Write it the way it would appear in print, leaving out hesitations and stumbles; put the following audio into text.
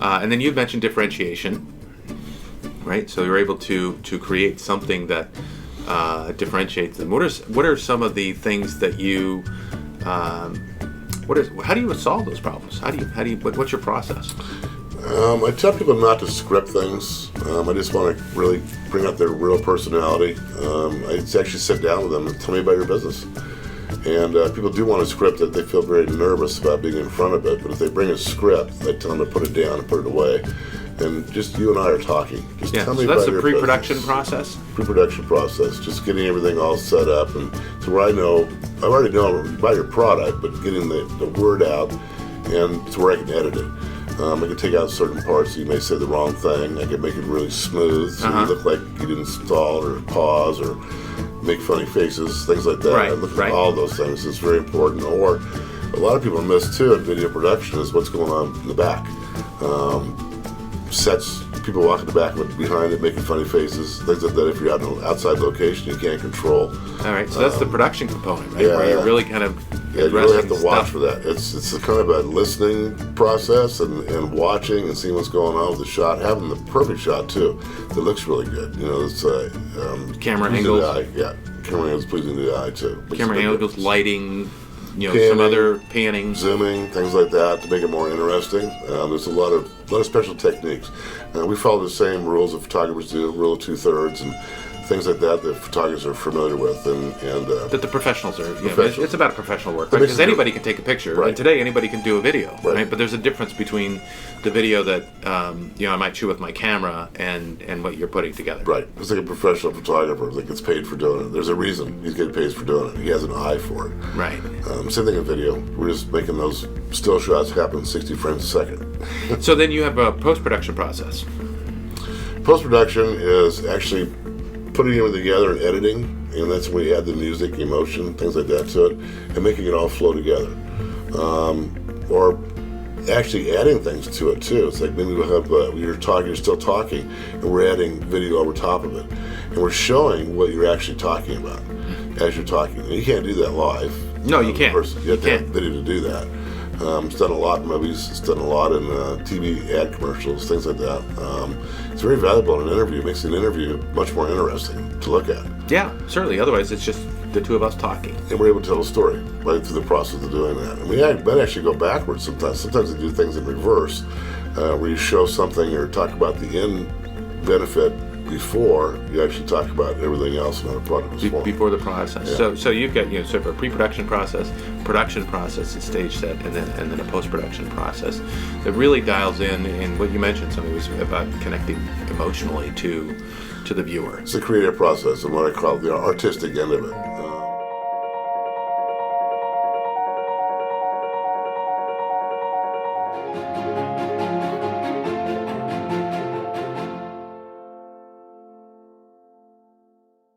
And then you mentioned differentiation, right? So you're able to create something that differentiates them. What are some of the things that you how do you solve those problems? What's your process? I tell people not to script things. I just want to really bring out their real personality. I actually sit down with them and tell me about your business. And people do want to script it. They feel very nervous about being in front of it. But if they bring a script, I tell them to put it down and put it away. And just you and I are talking. Just tell me about your So that's the pre-production process? Pre-production process. Just getting everything all set up. And to where I already know about your product, but getting the word out and to where I can edit it. I can take out certain parts so you may say the wrong thing. I can make it really smooth so you look like you didn't stall or pause or make funny faces, things like that. Right, I look at all those things. It's very important. Or a lot of people miss too in video production is what's going on in the back. Sets, people walking the back behind it, making funny faces, things like that. If you're out in an outside location, you can't control. All right, so that's the production component, right? Where you're really kind of you really have to watch for that. It's a kind of a listening process and watching and seeing what's going on with the shot, having the perfect shot too. That looks really good. It's camera angles. Camera angles pleasing to the eye too. Camera angles, lighting. Panning, some other panning, zooming, things like that to make it more interesting. There's a lot of special techniques. We follow the same rules that photographers do, rule of 2/3, and things like that photographers are familiar with, and that the professionals are. It's about professional work, right? Because anybody can take a picture, and today anybody can do a video, right? But there's a difference between the video that I might shoot with my camera and what you're putting together. Right. It's like a professional photographer that gets paid for doing it. There's a reason he's getting paid for doing it. He has an eye for it. Right. Same thing in video. We're just making those still shots happen in 60 frames a second. So then you have a post-production process. Post-production is actually putting it together and editing, and that's when you add the music, emotion, things like that to it, and making it all flow together. Or actually adding things to it too. It's like maybe we'll have you're still talking, and we're adding video over top of it, and we're showing what you're actually talking about as you're talking. And you can't do that live. No, you can't. You have to have video to do that. It's done a lot in movies. It's done a lot in TV ad commercials, things like that. It's very valuable in an interview. It makes an interview much more interesting to look at. Yeah, certainly. Otherwise, it's just the two of us talking. And we're able to tell a story right through the process of doing that. And we might actually go backwards sometimes. Sometimes we do things in reverse, where you show something or talk about the end benefit before you actually talk about everything else in how the product was formed. Before the process. Yeah. So you've got sort of a pre-production process, production process, and stage set, and then a post-production process that really dials in what you mentioned. Something was about connecting emotionally to the viewer. It's a creative process and what I call the artistic end of it.